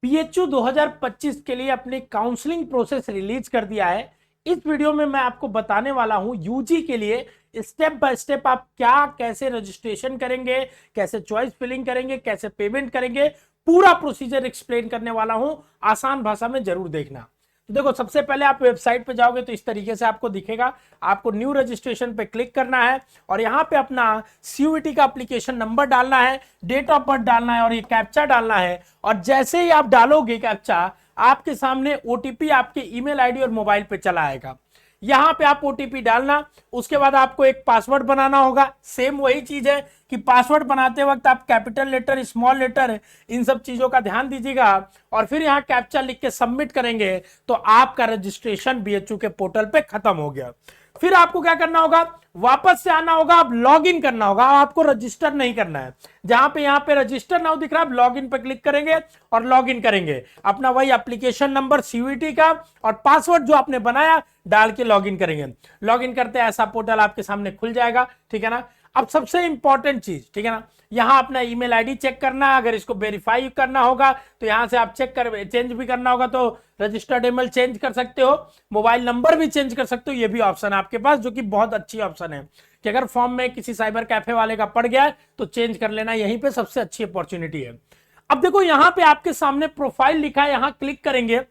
PHU 2025 के लिए अपनी काउंसलिंग प्रोसेस रिलीज कर दिया है। इस वीडियो में मैं आपको बताने वाला हूं यूजी के लिए स्टेप बाय स्टेप आप क्या कैसे रजिस्ट्रेशन करेंगे, कैसे चॉइस फिलिंग करेंगे, कैसे पेमेंट करेंगे, पूरा प्रोसीजर एक्सप्लेन करने वाला हूं। आसान भाषा में जरूर देखना। तो देखो, सबसे पहले आप वेबसाइट पे जाओगे तो इस तरीके से आपको दिखेगा। आपको न्यू रजिस्ट्रेशन पे क्लिक करना है और यहाँ पे अपना सीयूईटी का एप्लीकेशन नंबर डालना है, डेट ऑफ बर्थ डालना है और ये कैप्चा डालना है। और जैसे ही आप डालोगे कैप्चा, आपके सामने ओटीपी आपके ईमेल आईडी और मोबाइल पे चला आएगा। यहां पे आप ओटीपी डालना, उसके बाद आपको एक पासवर्ड बनाना होगा। सेम वही चीज है कि पासवर्ड बनाते वक्त आप कैपिटल लेटर, स्मॉल लेटर, इन सब चीजों का ध्यान दीजिएगा। और फिर यहां कैप्चा लिख के सबमिट करेंगे तो आपका रजिस्ट्रेशन बीएचयू के पोर्टल पे खत्म हो गया। फिर आपको क्या करना होगा, वापस से आना होगा, आप लॉग इन करना होगा। आपको रजिस्टर नहीं करना है। जहां पे यहां पे रजिस्टर नाउ दिख रहा है, आप लॉग इन पे क्लिक करेंगे और लॉग इन करेंगे। अपना वही एप्लीकेशन नंबर, सीयूईटी का और पासवर्ड जो आपने बनाया डाल के लॉग इन करेंगे। लॉग इन करते ऐसा पोर्टल आपके सामने खुल जाएगा, ठीक है ना। अब सबसे इंपॉर्टेंट चीज, ठीक है ना, यहां अपना ईमेल आईडी चेक करना है। अगर इसको वेरीफाई करना होगा तो यहां से आप चेक कर, चेंज भी करना होगा तो रजिस्टर्ड ईमेल चेंज कर सकते हो, मोबाइल नंबर भी चेंज कर सकते हो। ये भी ऑप्शन है आपके पास, जो कि बहुत अच्छी ऑप्शन है कि अगर फॉर्म में किसी साइबर कैफे वाले का पड़ गया है तो चेंज कर लेना, यहीं पे सबसे अच्छी अपॉर्चुनिटी है। अब देखो, यहां पे आपके सामने प्रोफाइल लिखा है, यहां क्लिक करेंगे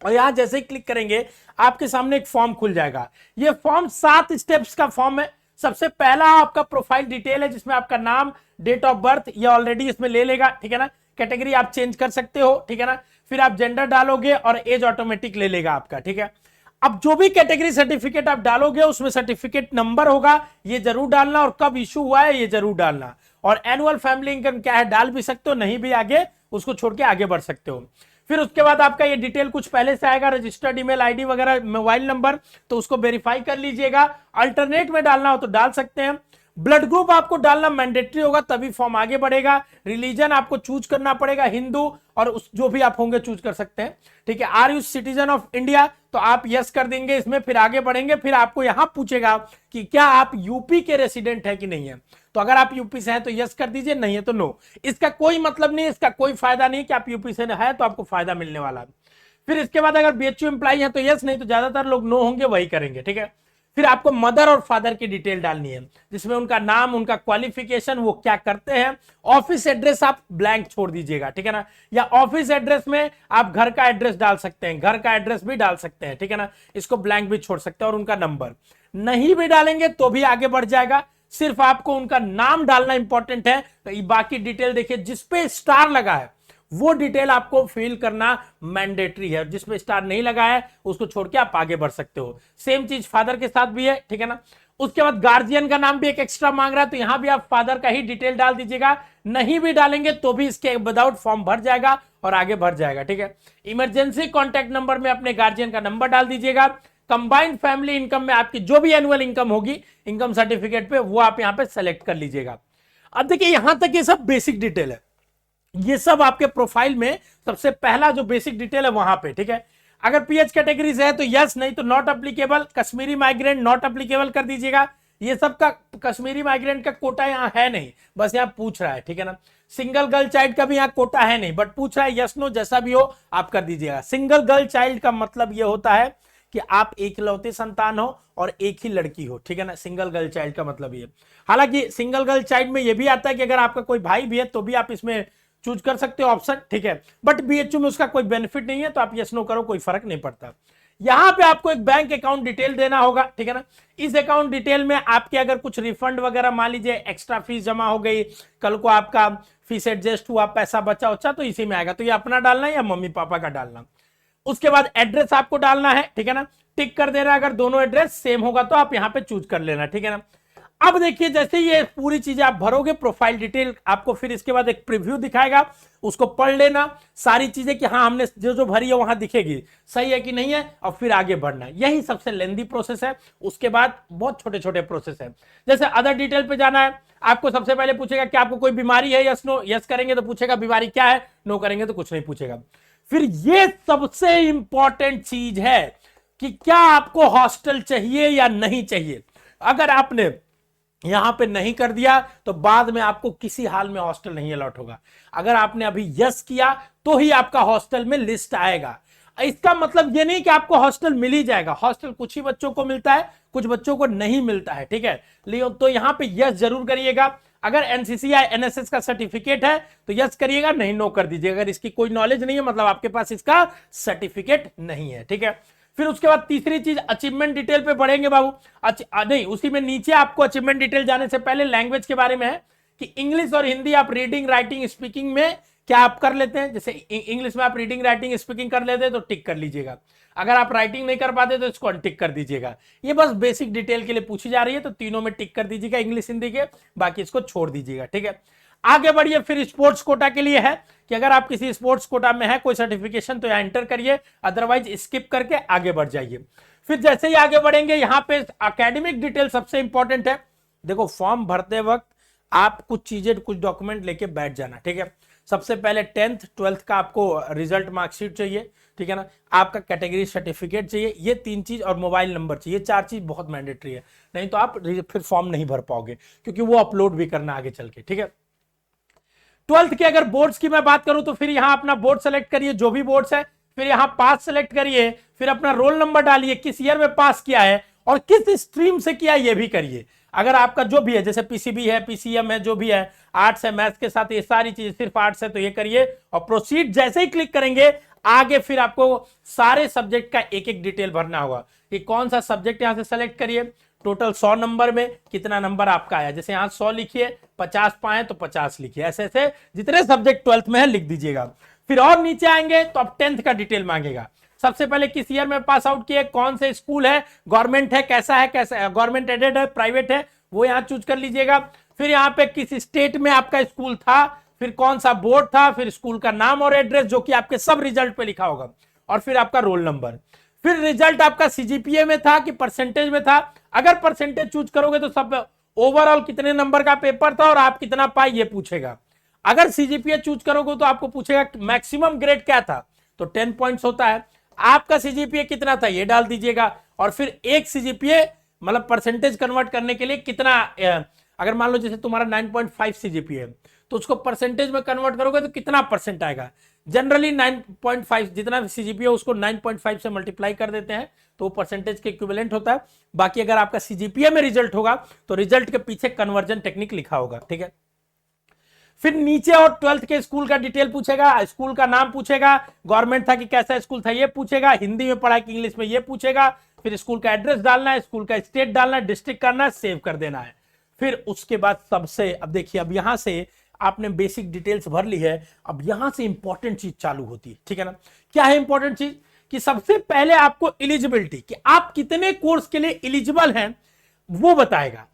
और यहां जैसे ही क्लिक करेंगे आपके सामने एक फॉर्म खुल जाएगा। ये फॉर्म 7 स्टेप्स का फॉर्म है। सबसे पहला आपका प्रोफाइल डिटेल है, जिसमें आपका नाम, डेट ऑफ बर्थ, ये ऑलरेडी इसमें ले लेगा, ठीक है ना। कैटेगरी आप चेंज कर सकते हो, ठीक है ना। फिर आप जेंडर डालोगे और एज ऑटोमेटिक ले लेगा आपका, ठीक है। अब जो भी कैटेगरी सर्टिफिकेट आप डालोगे उसमें सर्टिफिकेट नंबर होगा, ये जरूर डालना, और कब इशू हुआ है ये जरूर डालना। और एनुअल फैमिली इनकम क्या है डाल भी सकते हो, नहीं भी आगे उसको छोड़ के आगे बढ़ सकते हो। फिर उसके बाद आपका ये डिटेल कुछ पहले से आएगा, रजिस्टर्ड ईमेल आईडी वगैरह, मोबाइल नंबर, तो उसको वेरीफाई कर लीजिएगा। अल्टरनेट में डालना हो तो डाल सकते हैं। ब्लड ग्रुप आपको डालना मैंडेटरी होगा, तभी फॉर्म आगे बढ़ेगा। रिलीजन आपको चूज करना पड़ेगा, हिंदू, और उस जो भी आप होंगे चूज कर सकते हैं, ठीक है। Are you citizen of India, तो आप यस कर देंगे इसमें, फिर आगे बढ़ेंगे। फिर आपको यहां पूछेगा कि क्या आप यूपी के रेसिडेंट है कि नहीं है, तो अगर आप यूपी से हैं तो यस कर दीजिए, नहीं है तो नो। इसका कोई मतलब नहीं, इसका कोई फायदा नहीं कि आप यूपी से है तो आपको फायदा मिलने वाला है। फिर इसके बाद अगर बीएचयू एम्प्लॉई है तो यस, नहीं तो ज्यादातर लोग नो होंगे, वही करेंगे, ठीक है। फिर आपको मदर और फादर की डिटेल डालनी है, जिसमें उनका नाम, उनका क्वालिफिकेशन, वो क्या करते हैं। ऑफिस एड्रेस आप ब्लैंक छोड़ दीजिएगा, ठीक है ना। या ऑफिस एड्रेस में आप घर का एड्रेस डाल सकते हैं, घर का एड्रेस भी डाल सकते हैं, ठीक है ना। इसको ब्लैंक भी छोड़ सकते हैं। और उनका नंबर नहीं भी डालेंगे तो भी आगे बढ़ जाएगा, सिर्फ आपको उनका नाम डालना इंपॉर्टेंट है। तो बाकी डिटेल देखिए, जिसपे स्टार लगा है वो डिटेल आपको फिल करना मैंडेटरी है, जिसमें स्टार नहीं लगा है उसको छोड़ के आप आगे बढ़ सकते हो। सेम चीज फादर के साथ भी है, ठीक है ना। उसके बाद गार्जियन का नाम भी एक एक्स्ट्रा मांग रहा है, तो यहां भी आप फादर का ही डिटेल डाल दीजिएगा। नहीं भी डालेंगे तो भी इसके विदाउट फॉर्म भर जाएगा और आगे बढ़ जाएगा, ठीक है। इमरजेंसी कॉन्टैक्ट नंबर में अपने गार्जियन का नंबर डाल दीजिएगा। कंबाइंड फैमिली इनकम में आपकी जो भी एनुअल इनकम होगी इनकम सर्टिफिकेट पे, वो आप यहां पे सेलेक्ट कर लीजिएगा। अब देखिए, यहां तक ये सब बेसिक डिटेल है, ये सब आपके प्रोफाइल में सबसे पहला जो बेसिक डिटेल है वहां पे, ठीक है। अगर पीएच कैटेगरी से है तो यस, नहीं तो not applicable. Kashmiri migrant not applicable कर दीजिएगा। ये सब का कश्मीरी माइग्रेंट का कोटा यहां है नहीं, बस यहां पूछ रहा है, ठीक है ना। सिंगल गर्ल चाइल्ड का भी यहां कोटा है नहीं, बट पूछ रहा है, यस नो जैसा भी हो आप कर दीजिएगा। सिंगल गर्ल चाइल्ड का मतलब यह होता है कि आप एकलौते संतान हो और एक ही लड़की हो, ठीक है ना। सिंगल गर्ल चाइल्ड का मतलब ये। हालांकि सिंगल गर्ल चाइल्ड में यह भी आता है कि अगर आपका कोई भाई भी है तो भी आप इसमें चूज कर सकते हो ऑप्शन, ठीक है। बट बीएचयू में उसका कोई बेनिफिट नहीं है, तो आप यस नो करो, कोई फर्क नहीं पड़ता। यहां पे आपको एक बैंक अकाउंट डिटेल देना होगा, ठीक है ना। इस अकाउंट डिटेल में आपके अगर कुछ रिफंड वगैरह, मान लीजिए एक्स्ट्रा फीस जमा हो गई, कल को आपका फीस एडजस्ट हुआ, पैसा बचा उचा, तो इसी में आएगा। तो ये अपना डालना है या मम्मी पापा का डालना। उसके बाद एड्रेस आपको डालना है, ठीक है ना। टिक कर देना, अगर दोनों एड्रेस सेम होगा तो आप यहां पे चूज कर लेना, ठीक है ना। अब देखिए, जैसे ये पूरी चीजें आप भरोगे, प्रोफाइल डिटेल आपको फिर इसके बाद एक प्रीव्यू दिखाएगा, उसको पढ़ लेना सारी चीजें कि हाँ हमने जो जो भरी है वहां दिखेगी, सही है कि नहीं है, और फिर आगे बढ़ना। यही सबसे लेंदी प्रोसेस है। उसके बाद बहुत छोटे छोटे प्रोसेस है, जैसे अदर डिटेल पे जाना है। आपको सबसे पहले पूछेगा कि आपको कोई बीमारी है, यस नो। यस करेंगे तो पूछेगा बीमारी क्या है, नो करेंगे तो कुछ नहीं पूछेगा। फिर ये सबसे इंपॉर्टेंट चीज है कि क्या आपको हॉस्टल चाहिए या नहीं चाहिए। अगर आपने यहां पे नहीं कर दिया तो बाद में आपको किसी हाल में हॉस्टल नहीं अलॉट होगा। अगर आपने अभी यस किया तो ही आपका हॉस्टल में लिस्ट आएगा। इसका मतलब ये नहीं कि आपको हॉस्टल मिल ही जाएगा, हॉस्टल कुछ ही बच्चों को मिलता है, कुछ बच्चों को नहीं मिलता है, ठीक है। तो यहां पे यस जरूर करिएगा। अगर एनसीसी या एनएसएस का सर्टिफिकेट है तो यस करिएगा, नहीं नो कर दीजिएगा। अगर इसकी कोई नॉलेज नहीं है मतलब आपके पास इसका सर्टिफिकेट नहीं है, ठीक है। फिर उसके बाद तीसरी चीज अचीवमेंट डिटेल पे बढ़ेंगे बाबू। नहीं, उसी में नीचे आपको अचीवमेंट डिटेल जाने से पहले लैंग्वेज के बारे में है कि इंग्लिश और हिंदी आप रीडिंग राइटिंग स्पीकिंग में क्या आप कर लेते हैं। जैसे इंग्लिश में आप रीडिंग राइटिंग स्पीकिंग कर लेते हैं तो टिक कर लीजिएगा, अगर आप राइटिंग नहीं कर पाते तो इसको अनटिक कर दीजिएगा। ये बस बेसिक डिटेल के लिए पूछी जा रही है, तो तीनों में टिक कर दीजिएगा इंग्लिश हिंदी के, बाकी इसको छोड़ दीजिएगा, ठीक है। आगे बढ़िए। फिर स्पोर्ट्स कोटा के लिए है कि अगर आप किसी स्पोर्ट्स कोटा में है कोई सर्टिफिकेशन तो यहां एंटर करिए, अदरवाइज स्किप करके आगे बढ़ जाइए। फिर जैसे ही आगे बढ़ेंगे यहां पे एकेडमिक डिटेल सबसे इंपॉर्टेंट है। देखो फॉर्म भरते वक्त आप कुछ चीजें कुछ डॉक्यूमेंट लेके बैठ जाना, ठीक है। सबसे पहले 10th 12th का आपको रिजल्ट मार्कशीट चाहिए, ठीक है ना। आपका कैटेगरी सर्टिफिकेट चाहिए, ये 3 चीज, और मोबाइल नंबर चाहिए। 4 चीज बहुत मैंडेटरी है, नहीं तो आप फिर फॉर्म नहीं भर पाओगे क्योंकि वो अपलोड भी करना आगे चल के, ठीक है। 12th के अगर बोर्ड्स की मैं बात करूं तो फिर यहां अपना बोर्ड सेलेक्ट करिए, जो भी बोर्ड्स है। फिर यहां पास सेलेक्ट करिए, फिर अपना रोल नंबर डालिए, किस ईयर में पास किया है और किस स्ट्रीम से किया ये भी करिए। अगर आपका जो भी है जैसे पीसीबी है, पीसीएम है, जो भी है, आर्ट्स है, मैथ्स के साथ ये सारी चीजें, सिर्फ आर्ट्स है तो ये करिए। और प्रोसीड जैसे ही क्लिक करेंगे आगे फिर आपको सारे सब्जेक्ट का एक एक डिटेल भरना होगा कि कौन सा सब्जेक्ट यहां से सेलेक्ट करिए। टोटल 100 नंबर में कितना नंबर आपका आया, जैसे यहां 100 लिखिए, 50 पाए तो 50 लिखिए, ऐसे ऐसे जितने सब्जेक्ट 12th में है लिख दीजिएगा। फिर और नीचे आएंगे तो अब 10th का डिटेल मांगेगा। सबसे पहले किस ईयर में पास आउट किए, कौन से स्कूल है, गवर्नमेंट है, कैसा गवर्नमेंट एडेड है, प्राइवेट है, वो यहां चूज कर लीजिएगा। फिर यहां पे किस स्टेट में आपका स्कूल था, फिर कौन सा बोर्ड था, फिर स्कूल का नाम और एड्रेस जो कि आपके सब रिजल्ट पे लिखा होगा, और फिर आपका रोल नंबर। फिर रिजल्ट आपका सीजीपीए में था कि परसेंटेज में था। अगर परसेंटेज चूज करोगे तो सब ओवरऑल कितने नंबर का पेपर था और आप कितना पाए ये पूछेगा। अगर सीजीपीए चूज करोगे तो आपको पूछेगा मैक्सिमम ग्रेड क्या था, तो 10 पॉइंट्स होता है। आपका सीजीपीए कितना था ये डाल दीजिएगा, और फिर एक सीजीपीए मतलब परसेंटेज कन्वर्ट करने के लिए कितना, अगर मान लो जैसे तुम्हारा 9.5 सीजीपीए है तो उसको परसेंटेज में कन्वर्ट करोगे तो कितना परसेंट आएगा। जनरली 9.5 जितना सीजीपीए उसको 9.5 से मल्टीप्लाई कर देते हैं तो वो परसेंटेज के इक्विवेलेंट होता है। बाकी अगर आपका सीजीपीए में रिजल्ट होगा तो रिजल्ट के पीछे कन्वर्जन टेक्निक लिखा होगा, ठीक है। फिर नीचे और 12th के स्कूल का डिटेल पूछेगा, स्कूल का नाम पूछेगा, गवर्नमेंट था कि कैसा स्कूल था ये पूछेगा, हिंदी में पढ़ा कि इंग्लिश में ये पूछेगा। फिर स्कूल का एड्रेस डालना है, स्कूल का स्टेट डालना है, डिस्ट्रिक्ट करना है, सेव कर देना है। फिर उसके बाद सबसे, अब देखिए अब यहां से आपने बेसिक डिटेल्स भर ली है, अब यहां से इंपॉर्टेंट चीज चालू होती है, ठीक है ना। क्या है इंपॉर्टेंट चीज कि सबसे पहले आपको एलिजिबिलिटी कि आप कितने कोर्स के लिए एलिजिबल हैं वो बताएगा।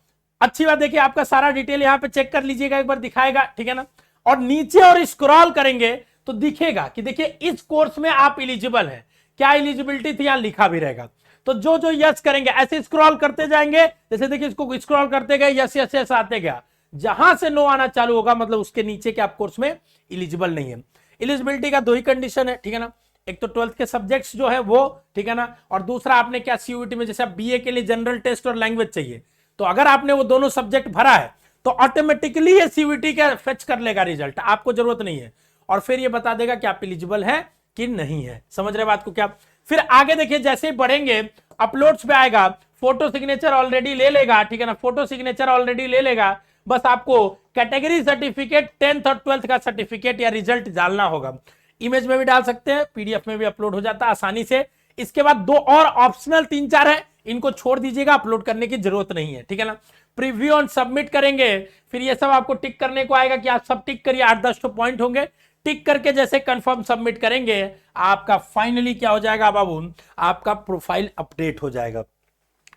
अच्छी बात देखिए आपका सारा डिटेल यहां पे चेक कर लीजिएगा, एक बार दिखाएगा, ठीक है ना। और नीचे और स्क्रॉल करेंगे तो दिखेगा कि देखिए इस कोर्स में आप एलिजिबल हैं, क्या एलिजिबिलिटी थी यहां लिखा भी रहेगा। तो जो जो यस करेंगे ऐसे स्क्रॉल करते जाएंगे, जैसे देखिए इसको स्क्रॉल करते गए यस यस यस आते गया, जहां से नो आना चालू होगा मतलब उसके नीचे के आप कोर्स में एलिजिबल नहीं है। एलिजिबिलिटी का 2 ही कंडीशन है, ठीक है ना। एक तो 12th के सब्जेक्ट्स जो है वो, ठीक है ना, और दूसरा आपने क्या सीयूईटी में जैसे बीए के लिए जनरल टेस्ट और लैंग्वेज चाहिए, तो अगर आपने वो दोनों सब्जेक्ट भरा है तो ऑटोमेटिकली ये सीयूईटी का फेच कर लेगा रिजल्ट, आपको जरूरत नहीं है, और फिर ये बता देगा कि आप एलिजिबल हैं कि नहीं है। समझ रहे बात को क्या। फिर आगे देखिए जैसे ही बढ़ेंगे अपलोड्स पे आएगा, फोटो सिग्नेचर ऑलरेडी ले लेगा, ठीक है ना, फोटो सिग्नेचर ऑलरेडी ले लेगा। बस आपको कैटेगरी सर्टिफिकेट 10th और 12th का सर्टिफिकेट या रिजल्ट डालना होगा। इमेज में भी डाल सकते हैं, पीडीएफ में भी अपलोड हो जाता है आसानी से। इसके बाद 2 और ऑप्शनल 3-4 है, इनको छोड़ दीजिएगा, अपलोड करने की जरूरत नहीं है, ठीक है ना। प्रीव्यू और सबमिट करेंगे, फिर ये सब आपको टिक करने को आएगा कि आप सब टिक करिए, 8-10 पॉइंट होंगे। टिक करके जैसे कंफर्म सबमिट करेंगे आपका फाइनली क्या हो जाएगा बाबू, आपका प्रोफाइल अपडेट हो जाएगा।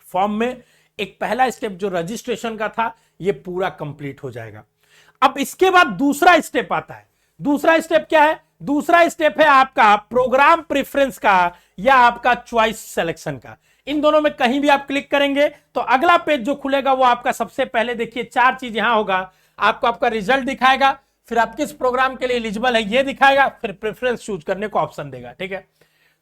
फॉर्म में एक पहला स्टेप जो रजिस्ट्रेशन का था ये पूरा कंप्लीट हो जाएगा। अब इसके बाद दूसरा स्टेप आता है। दूसरा स्टेप क्या है, दूसरा स्टेप है आपका प्रोग्राम प्रेफरेंस का या आपका चॉइस सिलेक्शन का। इन दोनों में कहीं भी आप क्लिक करेंगे तो अगला पेज जो खुलेगा वो आपका सबसे पहले देखिए 4 चीज यहां होगा। आपको आपका रिजल्ट दिखाएगा, फिर आप किस प्रोग्राम के लिए एलिजिबल है ये दिखाएगा, फिर प्रेफरेंस चूज करने को ऑप्शन देगा, ठीक है।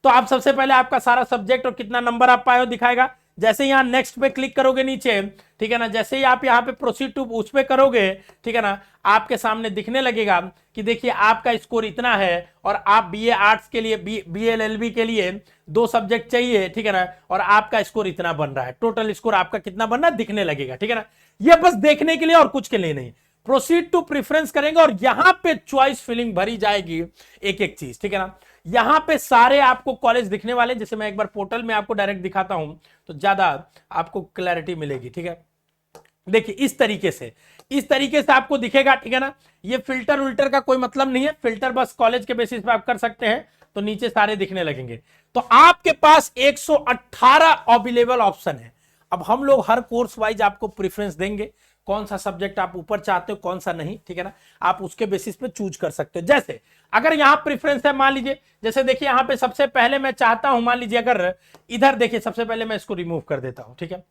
तो आप सबसे पहले आपका सारा सब्जेक्ट और कितना नंबर आप पाए हो दिखाएगा। जैसे यहां नेक्स्ट पे क्लिक करोगे नीचे, ठीक है ना। जैसे ही आप यहाँ पे प्रोसीड टू उस पे करोगे, ठीक है ना, आपके सामने दिखने लगेगा कि देखिए आपका स्कोर इतना है और आप बीए आर्ट्स के लिए बीएलएलबी के लिए 2 सब्जेक्ट चाहिए, ठीक है ना, और आपका स्कोर इतना बन रहा है, टोटल स्कोर आपका कितना बन रहा है दिखने लगेगा, ठीक है ना। ये बस देखने के लिए और कुछ के लिए नहीं। प्रोसीड टू प्रेफरेंस करेंगे और यहां पे चॉइस फिलिंग भरी जाएगी एक एक चीज, ठीक है ना। यहां पे सारे आपको कॉलेज दिखने वाले, जैसे मैं एक बार पोर्टल में आपको डायरेक्ट दिखाता हूं तो ज्यादा आपको क्लैरिटी मिलेगी, ठीक है। देखिए इस तरीके से आपको दिखेगा, ठीक है ना। ये फिल्टर उल्टर का कोई मतलब नहीं है, फिल्टर बस कॉलेज के बेसिस पे आप कर सकते हैं, तो नीचे सारे दिखने लगेंगे। तो आपके पास 118 अवेलेबल ऑप्शन है। अब हम लोग हर कोर्स वाइज आपको प्रेफरेंस देंगे, कौन सा सब्जेक्ट आप ऊपर चाहते हो कौन सा नहीं, ठीक है ना, आप उसके बेसिस पे चूज कर सकते हो। जैसे अगर यहां प्रेफरेंस है, मान लीजिए जैसे देखिए यहां पे सबसे पहले मैं चाहता हूं, मान लीजिए अगर इधर देखिए, सबसे पहले मैं इसको रिमूव कर देता हूं, ठीक है।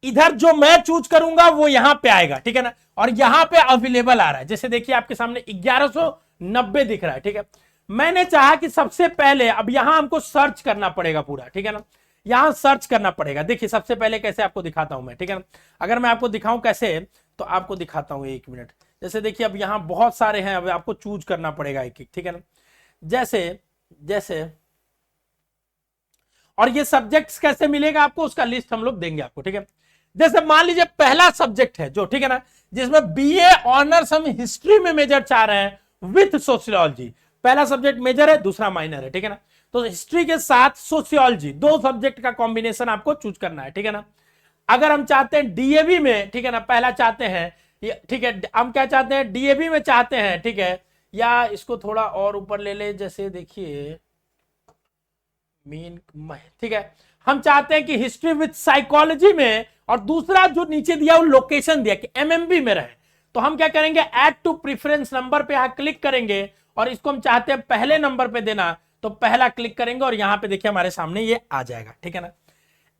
इधर जो मैं चूज करूंगा वो यहां पे आएगा, ठीक है ना, और यहां पे अवेलेबल आ रहा है। जैसे देखिए आपके सामने 1190 दिख रहा है, ठीक है। मैंने चाहा कि सबसे पहले अब यहां हमको सर्च करना पड़ेगा पूरा, ठीक है ना, यहां सर्च करना पड़ेगा। देखिए सबसे पहले कैसे आपको दिखाता हूं मैं, ठीक है ना। अगर मैं आपको दिखाऊं कैसे, तो आपको दिखाता हूं, 1 मिनट। जैसे देखिए अब यहां बहुत सारे हैं, अब आपको चूज करना पड़ेगा एक एक, ठीक है ना। जैसे और ये सब्जेक्ट्स कैसे मिलेगा आपको, उसका लिस्ट हम लोग देंगे आपको, ठीक है। जैसे मान लीजिए पहला सब्जेक्ट है जो, ठीक है ना, जिसमें बीए ऑनर्स हम हिस्ट्री में मेजर चाह रहे हैं विथ सोशियोलॉजी। पहला सब्जेक्ट मेजर है, दूसरा माइनर है, ठीक है ना। तो हिस्ट्री के साथ सोशियोलॉजी 2 सब्जेक्ट का कॉम्बिनेशन आपको चूज करना है, ठीक है ना। अगर हम चाहते हैं डीएवी में, ठीक है ना, पहला चाहते हैं, ठीक है, हम क्या चाहते हैं डीएवी में चाहते हैं, ठीक है, या इसको थोड़ा और ऊपर ले ले, जैसे देखिए मीन, ठीक है, हम चाहते हैं कि हिस्ट्री विद साइकोलॉजी में, और दूसरा जो नीचे दिया वो लोकेशन दिया कि एमएमबी में रहे। तो हम क्या करेंगे, ऐड टू प्रेफरेंस नंबर पे यहां क्लिक करेंगे और इसको हम चाहते हैं पहले नंबर पे देना, तो पहला क्लिक करेंगे और यहां पे देखिए हमारे सामने ये आ जाएगा, ठीक है ना।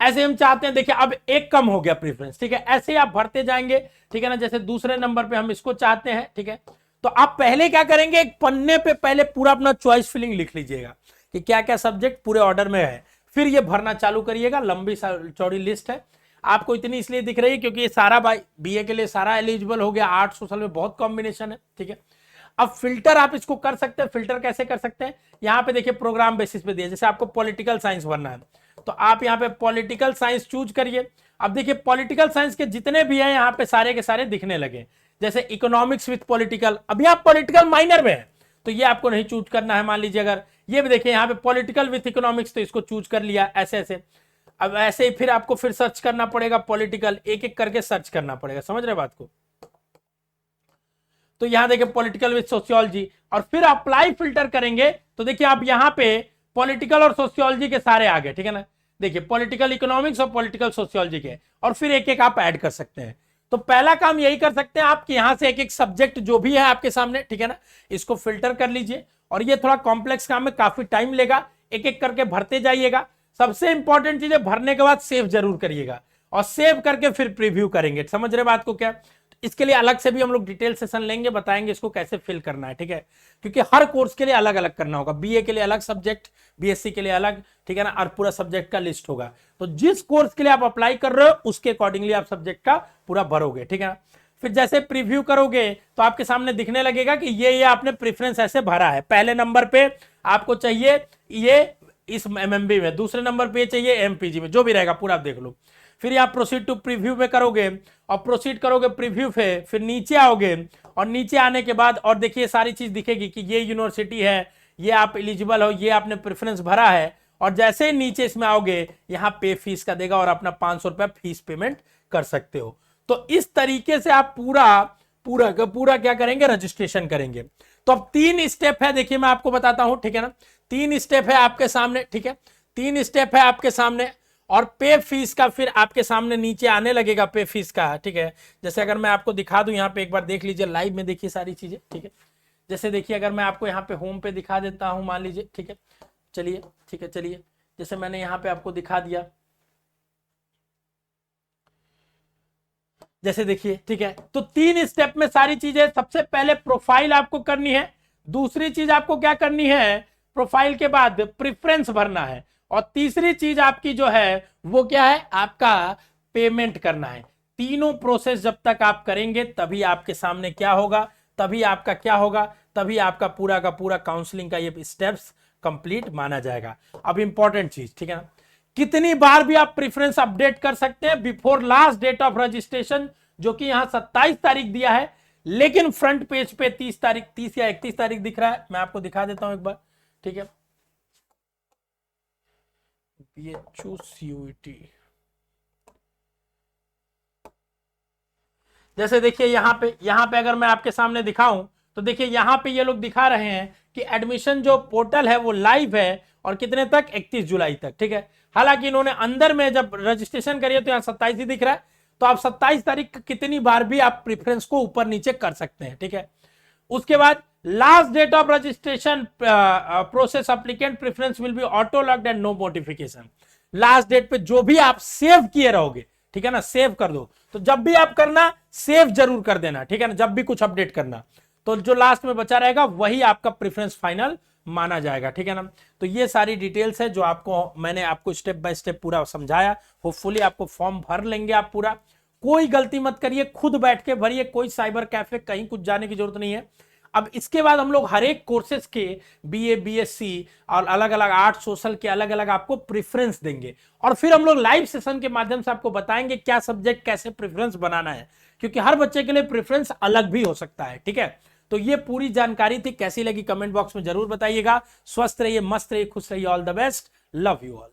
ऐसे हम चाहते हैं, देखिए अब एक कम हो गया प्रेफरेंस, ठीक है, ऐसे ही आप भरते जाएंगे, ठीक है ना। जैसे दूसरे नंबर पे हम इसको चाहते हैं, ठीक है, तो आप पहले क्या करेंगे, एक पन्ने पे पहले पूरा अपना चॉइस फिलिंग लिख लीजिएगा कि क्या क्या सब्जेक्ट पूरे ऑर्डर में है, फिर ये भरना चालू करिएगा। लंबी चौड़ी लिस्ट है, आपको इतनी इसलिए दिख रही है क्योंकि ये सारा बीए के लिए सारा एलिजिबल हो गया, आर्ट्स सोशल में बहुत कॉम्बिनेशन है, ठीक है। अब फिल्टर आप इसको कर सकते हैं, फिल्टर कैसे कर सकते हैं, यहां पे देखिए प्रोग्राम बेसिस पे दिया। जैसे आपको पॉलिटिकल साइंस भरना है तो आप यहां पे पॉलिटिकल साइंस चूज करिए। अब देखिए पॉलिटिकल साइंस के जितने भी हैं यहां पे सारे के सारे दिखने लगे। जैसे इकोनॉमिक्स विथ पॉलिटिकल, अब यहां पॉलिटिकल माइनर में है तो ये आपको नहीं चूज करना है। मान लीजिए अगर ये भी देखिए यहां पे पॉलिटिकल विथ इकोनॉमिक्स, तो इसको चूज कर लिया, ऐसे ऐसे। अब ऐसे ही फिर आपको फिर सर्च करना पड़ेगा पॉलिटिकल, एक एक करके सर्च करना पड़ेगा, समझ रहे बात को। तो यहां देखिए पॉलिटिकल विद सोशियोलॉजी, और फिर अप्लाई फिल्टर करेंगे तो देखिए आप यहां पे पॉलिटिकल और सोशियोलॉजी के सारे आ गए, ठीक है ना। देखिए पॉलिटिकल इकोनॉमिक्स और पॉलिटिकल सोशियोलॉजी के, और फिर एक एक आप ऐड कर सकते हैं। तो पहला काम यही कर सकते हैं आप कि यहां से एक एक सब्जेक्ट जो भी है आपके सामने, ठीक है ना, इसको फिल्टर कर लीजिए। और ये थोड़ा कॉम्प्लेक्स काम है, काफी टाइम लेगा, एक एक करके भरते जाइएगा। सबसे इंपॉर्टेंट चीज है भरने के बाद सेव जरूर करिएगा, और सेव करके फिर प्रीव्यू करेंगे, समझ रहे बात को क्या। इसके लिए अलग से भी हम लोग डिटेल सेशन लेंगे, बताएंगे इसको कैसे फिल करना है, ठीक है, क्योंकि हर कोर्स के लिए अलग अलग करना होगा। बीए के लिए अलग सब्जेक्ट, बीएससी के लिए अलग, ठीक है ना, और पूरा सब्जेक्ट का लिस्ट होगा। तो जिस कोर्स के लिए आप अप्लाई कर रहे हो उसके अकॉर्डिंगली आप सब्जेक्ट का पूरा भरोगे, ठीक है ना। फिर जैसे प्रीव्यू करोगे तो आपके सामने दिखने लगेगा कि ये आपने प्रेफरेंस ऐसे भरा है। पहले नंबर पे आपको चाहिए ये इस एमएमबी में, दूसरे नंबर पे चाहिए एमपीजी में, जो भी रहेगा पूरा आप देख लो। फिर आप प्रोसीड टू प्रीव्यू में करोगे और प्रोसीड करोगे प्रीव्यू पे, फिर नीचे आओगे और नीचे आने के बाद और देखिए सारी चीज दिखेगी कि ये यूनिवर्सिटी है, ये आप एलिजिबल हो, ये आपने प्रेफरेंस भरा है। और जैसे ही नीचे इसमें आओगे यहाँ पे फीस का देगा और अपना 500 रुपया फीस पेमेंट कर सकते हो। तो इस तरीके से आप पूरा क्या करेंगे, रजिस्ट्रेशन करेंगे। तो अब 3 स्टेप है, देखिए मैं आपको बताता हूं, ठीक है ना। 3 स्टेप है आपके सामने, ठीक है, 3 स्टेप है आपके सामने। और पे फीस का फिर आपके सामने नीचे आने लगेगा पे फीस का, ठीक है। जैसे अगर मैं आपको दिखा दूं यहाँ पे, एक बार देख लीजिए लाइव में, देखिए सारी चीजें, ठीक है। जैसे देखिए अगर मैं आपको यहाँ पे होम पे दिखा देता हूं, मान लीजिए, ठीक है, चलिए, ठीक है, चलिए, जैसे मैंने यहाँ पे आपको दिखा दिया, जैसे देखिए, ठीक है। तो 3 स्टेप में सारी चीजें, सबसे पहले प्रोफाइल आपको करनी है, दूसरी चीज आपको क्या करनी है, प्रोफाइल के बाद प्रेफरेंस भरना है, और तीसरी चीज आपकी जो है वो क्या है, आपका पेमेंट करना है। तीनों प्रोसेस जब तक आप करेंगे तभी आपके सामने क्या होगा, तभी आपका क्या होगा, तभी आपका पूरा का पूरा काउंसलिंग का ये स्टेप्स कंप्लीट माना जाएगा। अब इंपॉर्टेंट चीज, ठीक है ना, कितनी बार भी आप प्रेफरेंस अपडेट कर सकते हैं before last date of registration, जो कि यहां 27 तारीख दिया है, लेकिन फ्रंट पेज पे 30 तारीख, 30 या 31 तारीख दिख रहा है। मैं आपको दिखा देता हूं एक बार, ठीक है। CUET, जैसे देखिए यहां पे अगर मैं आपके सामने दिखाऊं तो देखिए यहां पे ये लोग दिखा रहे हैं कि एडमिशन जो पोर्टल है वो लाइव है और कितने तक, 31 जुलाई तक, ठीक है। हालांकि इन्होंने अंदर में जब रजिस्ट्रेशन करिए तो यहां 27 ही दिख रहा है, तो आप 27 तारीख कितनी बार भी आप प्रेफरेंस को ऊपर नीचे कर सकते हैं, ठीक है। उसके बाद last date of registration process applicant preference will be auto locked and no notification. Last date पे जो भी आप सेव किए रहोगे, ठीक है ना, सेव कर दो, तो जब भी आप करना सेव जरूर कर देना, ठीक है ना, जब भी कुछ अपडेट करना, तो जो लास्ट में बचा रहेगा वही आपका प्रेफरेंस फाइनल माना जाएगा, ठीक है ना। तो ये सारी डिटेल्स है जो आपको मैंने आपको स्टेप बाय स्टेप पूरा समझाया। होपफुली आपको फॉर्म भर लेंगे आप पूरा, कोई गलती मत करिए, खुद बैठ के भरिए, कोई साइबर कैफे कहीं कुछ जाने की जरूरत नहीं है। अब इसके बाद हम लोग हर एक कोर्सेज के BA BSc और अलग अलग आर्ट सोशल के अलग अलग आपको प्रेफरेंस देंगे, और फिर हम लोग लाइव सेशन के माध्यम से आपको बताएंगे क्या सब्जेक्ट कैसे प्रेफरेंस बनाना है, क्योंकि हर बच्चे के लिए प्रेफरेंस अलग भी हो सकता है, ठीक है। तो ये पूरी जानकारी थी, कैसी लगी कमेंट बॉक्स में जरूर बताइएगा। स्वस्थ रहिए, मस्त रहिए, खुश रहिए, all the best, love you all.